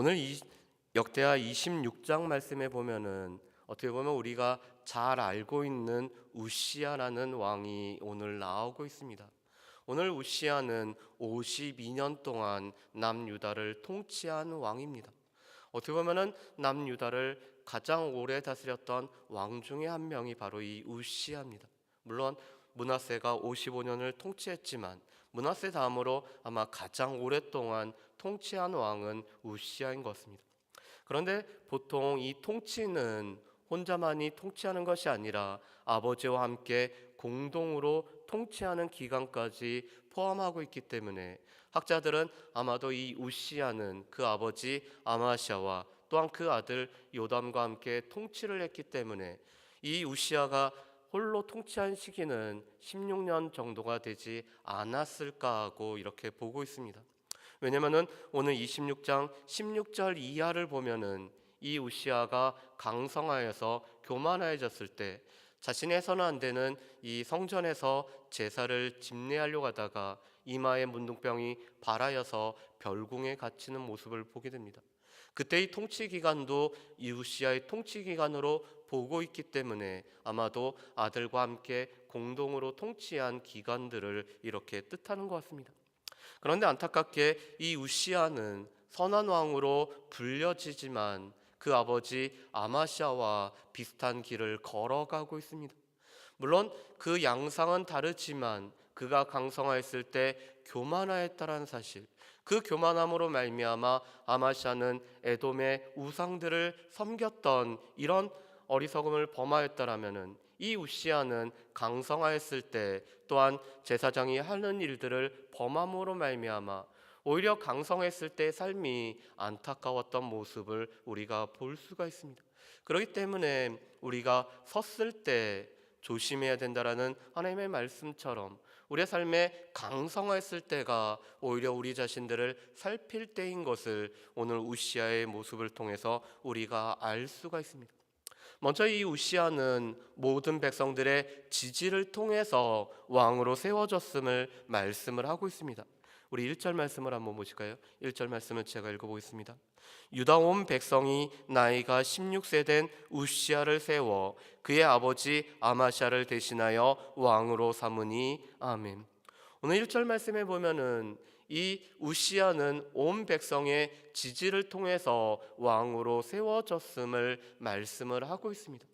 오늘 이 역대하 26장 말씀에 보면은 어떻게 보면 우리가 잘 알고 있는 우시아라는 왕이 오늘 나오고 있습니다. 오늘 우시아는 52년 동안 남유다를 통치한 왕입니다. 어떻게 보면은 남유다를 가장 오래 다스렸던 왕 중에 한 명이 바로 이 우시아입니다. 물론 므낫세가 55년을 통치했지만 므낫세 다음으로 아마 가장 오랫동안 통치한 왕은 우시아인 것 같습니다. 그런데 보통 이 통치는 혼자만이 통치하는 것이 아니라 아버지와 함께 공동으로 통치하는 기간까지 포함하고 있기 때문에 학자들은 아마도 이 우시아는 그 아버지 아마시아와 또한 그 아들 요담과 함께 통치를 했기 때문에 이 우시아가 홀로 통치한 시기는 16년 정도가 되지 않았을까 하고 이렇게 보고 있습니다. 왜냐하면 오늘 26장 16절 이하를 보면은 이 우시아가 강성하여서 교만해졌을 때 자신이 해서는 안 되는 이 성전에서 제사를 집례하려고 하다가 이마에 문둥병이 발하여서 별궁에 갇히는 모습을 보게 됩니다. 그때 이 통치 기간도 이 우시아의 통치 기간으로 보고 있기 때문에 아마도 아들과 함께 공동으로 통치한 기간들을 이렇게 뜻하는 것 같습니다. 그런데 안타깝게 이 우시아는 선한 왕으로 불려지지만 그 아버지 아마시아와 비슷한 길을 걸어가고 있습니다. 물론 그 양상은 다르지만 그가 강성하였을 때 교만하였다라는 사실, 그 교만함으로 말미암아 아마시아는 에돔의 우상들을 섬겼던 이런 어리석음을 범하였다라면은 이 우시아는 강성하였을 때 또한 제사장이 하는 일들을 범함으로 말미암아 오히려 강성했을 때의 삶이 안타까웠던 모습을 우리가 볼 수가 있습니다. 그렇기 때문에 우리가 섰을 때 조심해야 된다라는 하나님의 말씀처럼 우리의 삶에 강성했을 때가 오히려 우리 자신들을 살필 때인 것을 오늘 우시아의 모습을 통해서 우리가 알 수가 있습니다. 먼저 이 우시아는 모든 백성들의 지지를 통해서 왕으로 세워졌음을 말씀을 하고 있습니다. 우리 1절 말씀을 한번 보실까요? 1절 말씀을 제가 읽어보겠습니다. 유다 온 백성이 나이가 16세 된 우시아를 세워 그의 아버지 아마시아를 대신하여 왕으로 삼으니 아멘. 오늘 1절 말씀에 보면은 이 우시아는 온 백성의 지지를 통해서 왕으로 세워졌음을 말씀을 하고 있습니다.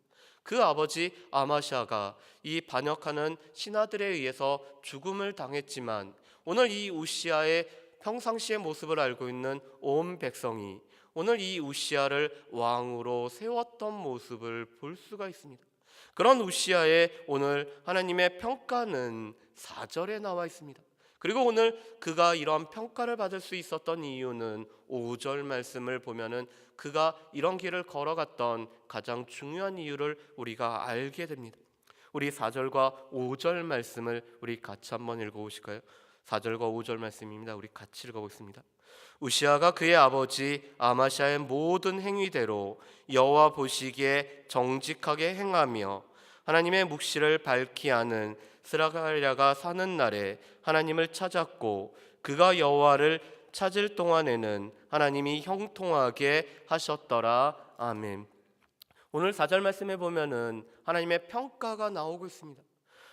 그 아버지 아마시아가 이 반역하는 신하들에 의해서 죽음을 당했지만 오늘 이 우시아의 평상시의 모습을 알고 있는 온 백성이 오늘 이 우시아를 왕으로 세웠던 모습을 볼 수가 있습니다. 그런 우시아의 오늘 하나님의 평가는 4절에 나와 있습니다. 그리고 오늘 그가 이러한 평가를 받을 수 있었던 이유는 5절 말씀을 보면은 그가 이런 길을 걸어갔던 가장 중요한 이유를 우리가 알게 됩니다. 우리 4절과 5절 말씀을 우리 같이 한번 읽어보실까요? 4절과 5절 말씀입니다. 우리 같이 읽어보겠습니다. 우시아가 그의 아버지 아마시아의 모든 행위대로 여호와 보시기에 정직하게 행하며 하나님의 묵시를 밝히 하는 스라갈랴가 사는 날에 하나님을 찾았고 그가 여호와를 찾을 동안에는 하나님이 형통하게 하셨더라. 아멘. 오늘 4절 말씀에 보면은 하나님의 평가가 나오고 있습니다.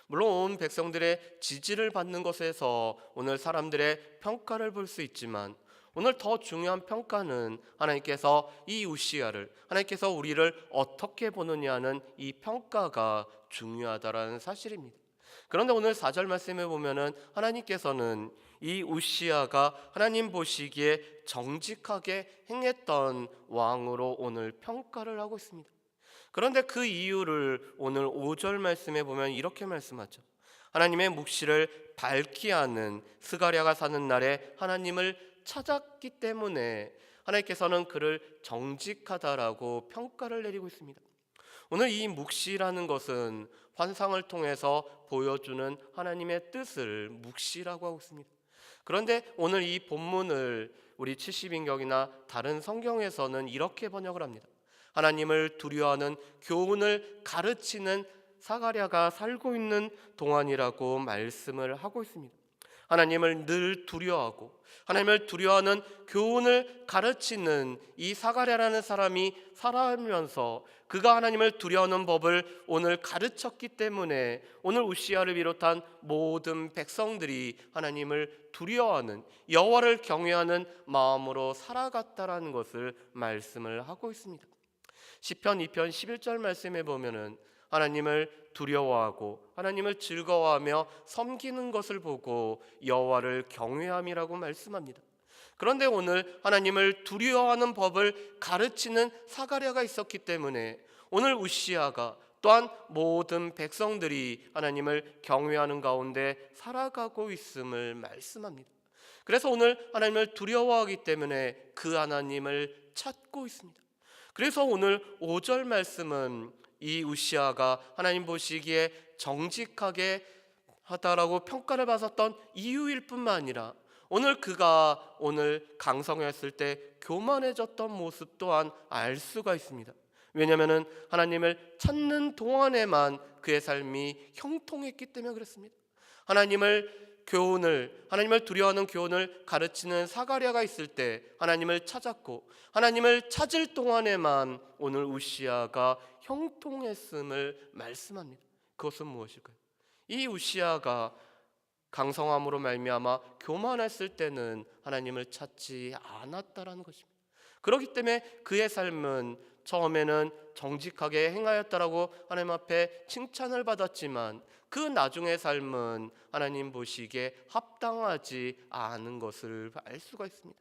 물론 온 백성들의 지지를 받는 것에서 오늘 사람들의 평가를 볼 수 있지만 오늘 더 중요한 평가는 하나님께서 이 우시아를 하나님께서 우리를 어떻게 보느냐는 이 평가가 중요하다라는 사실입니다. 그런데 오늘 4절 말씀에 보면은 하나님께서는 이 우시아가 하나님 보시기에 정직하게 행했던 왕으로 오늘 평가를 하고 있습니다. 그런데 그 이유를 오늘 5절 말씀에 보면 이렇게 말씀하죠. 하나님의 묵시를 밝히 하는 스가랴가 사는 날에 하나님을 찾았기 때문에 하나님께서는 그를 정직하다라고 평가를 내리고 있습니다. 오늘 이 묵시라는 것은 환상을 통해서 보여주는 하나님의 뜻을 묵시라고 하고 있습니다. 그런데 오늘 이 본문을 우리 70인경이나 다른 성경에서는 이렇게 번역을 합니다. 하나님을 두려워하는 교훈을 가르치는 사가랴가 살고 있는 동안이라고 말씀을 하고 있습니다. 하나님을 늘 두려워하고 하나님을 두려워하는 교훈을 가르치는 이 사가랴라는 사람이 살아가면서 그가 하나님을 두려워하는 법을 오늘 가르쳤기 때문에 오늘 우시야를 비롯한 모든 백성들이 하나님을 두려워하는, 여호와를 경외하는 마음으로 살아갔다라는 것을 말씀을 하고 있습니다. 시편 2편 11절 말씀에 보면은 하나님을 두려워하고 하나님을 즐거워하며 섬기는 것을 보고 여호와를 경외함이라고 말씀합니다. 그런데 오늘 하나님을 두려워하는 법을 가르치는 사가랴가 있었기 때문에 오늘 우시야가 또한 모든 백성들이 하나님을 경외하는 가운데 살아가고 있음을 말씀합니다. 그래서 오늘 하나님을 두려워하기 때문에 그 하나님을 찾고 있습니다. 그래서 오늘 5절 말씀은 이 우시야가 하나님 보시기에 정직하게 하다라고 평가를 받았던 이유일 뿐만 아니라 오늘 그가 오늘 강성했을 때 교만해졌던 모습 또한 알 수가 있습니다. 왜냐하면 하나님을 찾는 동안에만 그의 삶이 형통했기 때문에 그렇습니다. 하나님을 두려워하는 교훈을 가르치는 사가랴가 있을 때 하나님을 찾았고 하나님을 찾을 동안에만 오늘 우시야가 형통했음을 말씀합니다. 그것은 무엇일까요? 이 우시야가 강성함으로 말미암아 교만했을 때는 하나님을 찾지 않았다라는 것입니다. 그렇기 때문에 그의 삶은 처음에는 정직하게 행하였다라고 하나님 앞에 칭찬을 받았지만 그 나중의 삶은 하나님 보시기에 합당하지 않은 것을 알 수가 있습니다.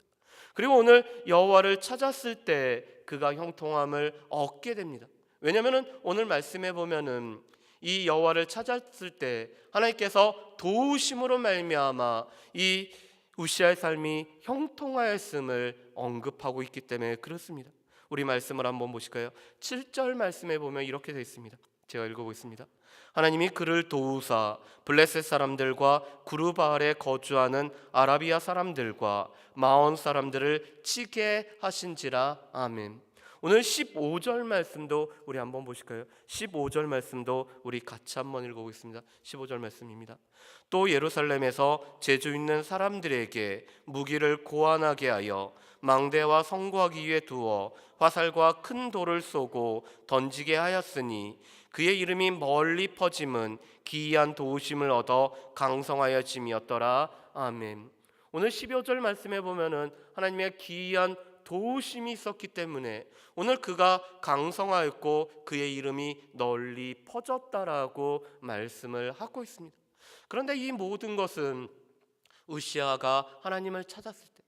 그리고 오늘 여호와를 찾았을 때 그가 형통함을 얻게 됩니다. 왜냐하면 오늘 말씀해 보면은 이 여호와를 찾았을 때 하나님께서 도우심으로 말미암아 이 우시야의 삶이 형통하였음을 언급하고 있기 때문에 그렇습니다. 우리 말씀을 한번 보실까요? 7절 말씀에 보면 이렇게 되어 있습니다. 제가 읽어보겠습니다. 하나님이 그를 도우사 블레셋 사람들과 구르바알에 거주하는 아라비아 사람들과 마온 사람들을 치게 하신지라. 아멘. 오늘 15절 말씀도 우리 한번 보실까요? 15절 말씀도 우리 같이 한번 읽어보겠습니다. 15절 말씀입니다. 또 예루살렘에서 재주 있는 사람들에게 무기를 고안하게 하여 망대와 성곽 위에 두어 화살과 큰 돌을 쏘고 던지게 하였으니 그의 이름이 멀리 퍼짐은 기이한 도우심을 얻어 강성하여짐이었더라. 아멘. 오늘 15절 말씀에 보면은 하나님의 기이한 도우심이 있었기 때문에 오늘 그가 강성하였고 그의 이름이 널리 퍼졌다라고 말씀을 하고 있습니다. 그런데 이 모든 것은 우시야가 하나님을 찾았을 때,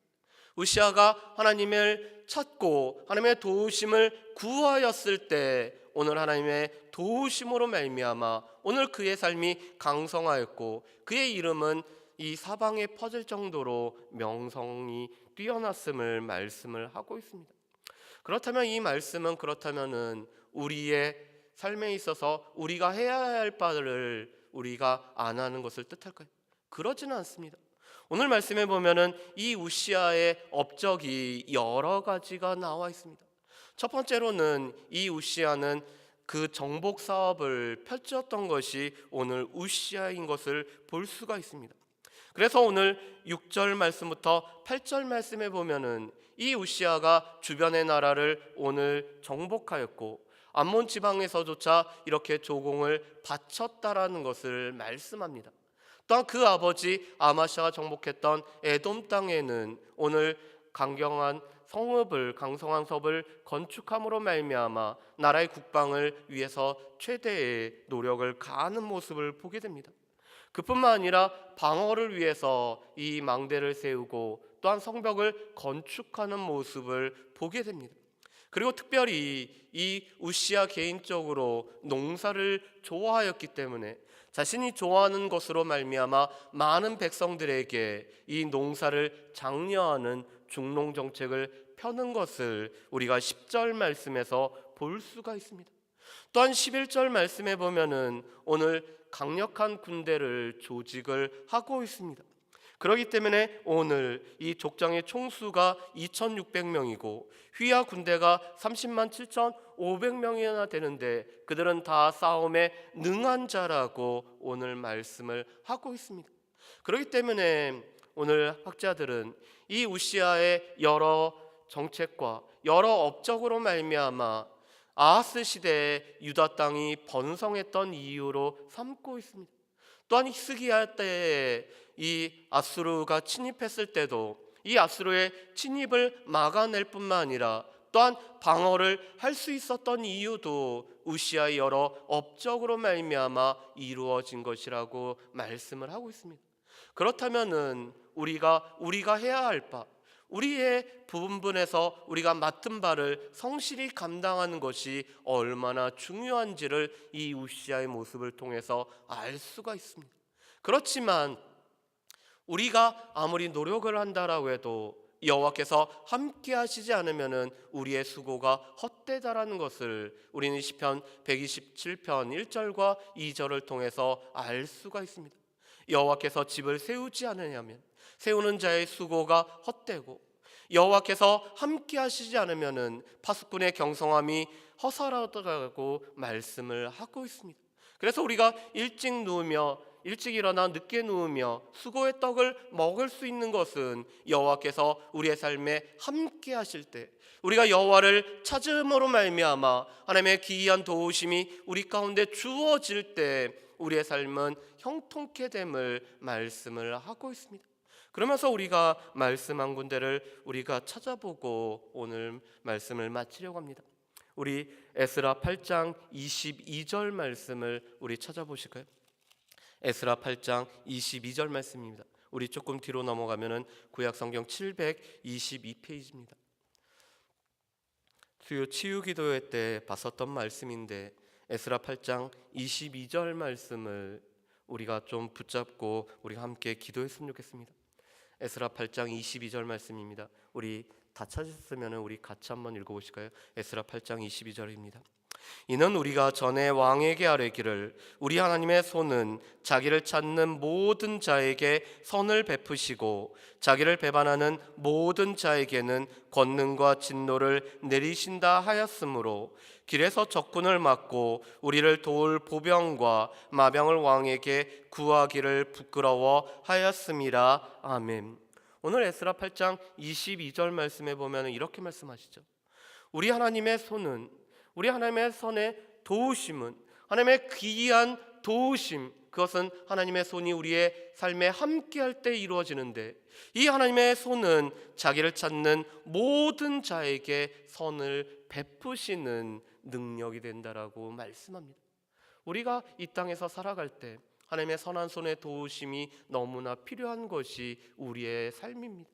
우시야가 하나님을 찾고 하나님의 도우심을 구하였을 때 오늘 하나님의 도우심으로 말미암아 오늘 그의 삶이 강성하였고 그의 이름은 이 사방에 퍼질 정도로 명성이 뛰어났음을 말씀을 하고 있습니다. 그렇다면 이 말씀은 그렇다면은 우리의 삶에 있어서 우리가 해야 할 바를 우리가 안 하는 것을 뜻할까요? 그러지는 않습니다. 오늘 말씀에 보면은 이 우시야의 업적이 여러 가지가 나와 있습니다. 첫 번째로는 이 우시야는 그 정복 사업을 펼쳤던 것이 오늘 우시야인 것을 볼 수가 있습니다. 그래서 오늘 6절 말씀부터 8절 말씀에 보면은 이 우시야가 주변의 나라를 오늘 정복하였고 암몬 지방에서조차 이렇게 조공을 바쳤다라는 것을 말씀합니다. 또한 그 아버지 아마시아가 정복했던 에돔 땅에는 오늘 강성한 성읍을 건축함으로 말미암아 나라의 국방을 위해서 최대의 노력을 가하는 모습을 보게 됩니다. 그뿐만 아니라 방어를 위해서 이 망대를 세우고 또한 성벽을 건축하는 모습을 보게 됩니다. 그리고 특별히 이 우시야 개인적으로 농사를 좋아하였기 때문에 자신이 좋아하는 것으로 말미암아 많은 백성들에게 이 농사를 장려하는 중농 정책을 펴는 것을 우리가 10절 말씀에서 볼 수가 있습니다. 또한 11절 말씀에 보면은 오늘 강력한 군대를 조직을 하고 있습니다. 그렇기 때문에 오늘 이 족장의 총수가 2600명이고 휘하 군대가 30만 7500명이나 되는데 그들은 다 싸움에 능한 자라고 오늘 말씀을 하고 있습니다. 그렇기 때문에 오늘 학자들은 이 우시아의 여러 정책과 여러 업적으로 말미암아 아하스 시대에 유다 땅이 번성했던 이유로 삼고 있습니다. 또한 히스기야 때에 이 아수르가 침입했을 때도 이 아수르의 침입을 막아낼 뿐만 아니라 또한 방어를 할 수 있었던 이유도 우시아의 여러 업적으로 말미암아 이루어진 것이라고 말씀을 하고 있습니다. 그렇다면은 우리가 해야 할 바, 우리의 부분에서 우리가 맡은 바를 성실히 감당하는 것이 얼마나 중요한지를 이 우시아의 모습을 통해서 알 수가 있습니다. 그렇지만 우리가 아무리 노력을 한다라고 해도 여호와께서 함께 하시지 않으면은 우리의 수고가 헛되다라는 것을 우리는 시편 127편 1절과 2절을 통해서 알 수가 있습니다. 여호와께서 집을 세우지 않으냐면 세우는 자의 수고가 헛되고, 여호와께서 함께 하시지 않으면은 파수꾼의 경성함이 허사라고 말씀을 하고 있습니다. 그래서 우리가 일찍 일어나 늦게 누우며 수고의 떡을 먹을 수 있는 것은 여호와께서 우리의 삶에 함께 하실 때, 우리가 여호와를 찾음으로 말미암아 하나님의 기이한 도우심이 우리 가운데 주어질 때 우리의 삶은 형통케 됨을 말씀을 하고 있습니다. 그러면서 우리가 말씀 한 군데를 우리가 찾아보고 오늘 말씀을 마치려고 합니다. 우리 에스라 8장 22절 말씀을 우리 찾아보실까요? 에스라 8장 22절 말씀입니다. 우리 조금 뒤로 넘어가면은 구약 성경 722페이지입니다. 수요 치유 기도회 때 봤었던 말씀인데 에스라 8장 22절 말씀을 우리가 좀 붙잡고 우리가 함께 기도했으면 좋겠습니다. 에스라 8장 22절 말씀입니다. 우리 다 찾으셨으면 우리 같이 한번 읽어보실까요? 에스라 8장 22절입니다. 이는 우리가 전에 왕에게 아뢰기를 우리 하나님의 손은 자기를 찾는 모든 자에게 선을 베푸시고 자기를 배반하는 모든 자에게는 권능과 진노를 내리신다 하였으므로 길에서 적군을 막고 우리를 도울 보병과 마병을 왕에게 구하기를 부끄러워하였음이라. 아멘. 오늘 에스라 8장 22절 말씀에 보면 이렇게 말씀하시죠. 우리 하나님의 손의 도우심은, 하나님의 귀한 도우심, 그것은 하나님의 손이 우리의 삶에 함께할 때 이루어지는데, 이 하나님의 손은 자기를 찾는 모든 자에게 선을 베푸시는 능력이 된다라고 말씀합니다. 우리가 이 땅에서 살아갈 때 하나님의 선한 손의 도우심이 너무나 필요한 것이 우리의 삶입니다.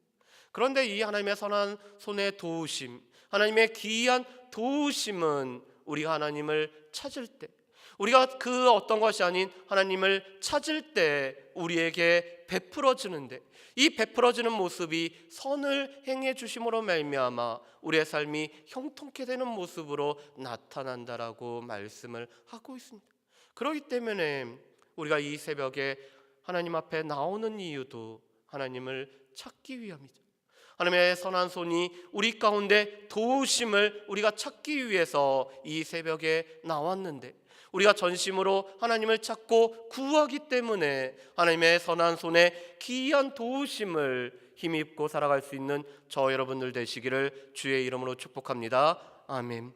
그런데 이 하나님의 선한 손의 도우심, 하나님의 귀한 도우심은 우리가 하나님을 찾을 때, 우리가 그 어떤 것이 아닌 하나님을 찾을 때 우리에게 베풀어지는데, 이 베풀어지는 모습이 선을 행해 주심으로 말미암아 우리의 삶이 형통케 되는 모습으로 나타난다라고 말씀을 하고 있습니다. 그렇기 때문에 우리가 이 새벽에 하나님 앞에 나오는 이유도 하나님을 찾기 위함이죠. 하나님의 선한 손이 우리 가운데 도우심을 우리가 찾기 위해서 이 새벽에 나왔는데, 우리가 전심으로 하나님을 찾고 구하기 때문에 하나님의 선한 손에 귀한 도우심을 힘입고 살아갈 수 있는 저 여러분들 되시기를 주의 이름으로 축복합니다. 아멘.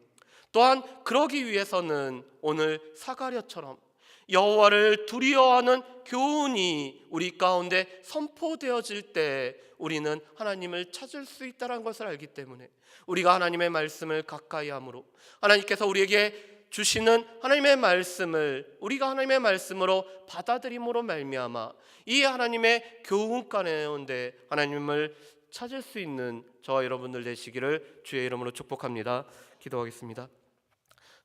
또한 그러기 위해서는 오늘 사가랴처럼 여호와를 두려워하는 교훈이 우리 가운데 선포되어질 때 우리는 하나님을 찾을 수 있다는 것을 알기 때문에 우리가 하나님의 말씀을 가까이 함으로, 하나님께서 우리에게 주시는 하나님의 말씀을 우리가 하나님의 말씀으로 받아들임으로 말미암아 이 하나님의 교훈 가운데 하나님을 찾을 수 있는 저와 여러분들 되시기를 주의 이름으로 축복합니다. 기도하겠습니다.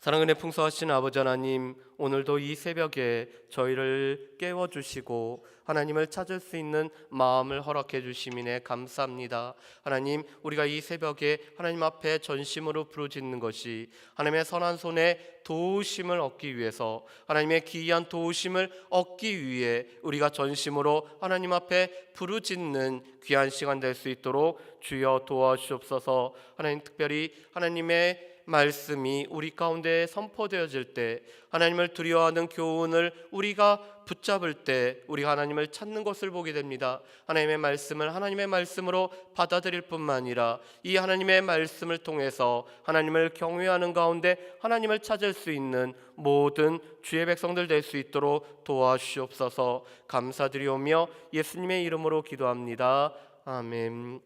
사랑은혜 풍성하신 아버지 하나님, 오늘도 이 새벽에 저희를 깨워주시고 하나님을 찾을 수 있는 마음을 허락해 주심이네 감사합니다. 하나님, 우리가 이 새벽에 하나님 앞에 전심으로 부르짖는 것이 하나님의 선한 손에 도우심을 얻기 위해서, 하나님의 기이한 도우심을 얻기 위해 우리가 전심으로 하나님 앞에 부르짖는 귀한 시간 될 수 있도록 주여 도와주옵소서. 하나님, 특별히 하나님의 말씀이 우리 가운데 선포되어질 때 하나님을 두려워하는 교훈을 우리가 붙잡을 때 우리가 하나님을 찾는 것을 보게 됩니다. 하나님의 말씀을 하나님의 말씀으로 받아들일 뿐만 아니라 이 하나님의 말씀을 통해서 하나님을 경외하는 가운데 하나님을 찾을 수 있는 모든 주의 백성들 될 수 있도록 도와주시옵소서. 감사드리오며 예수님의 이름으로 기도합니다. 아멘.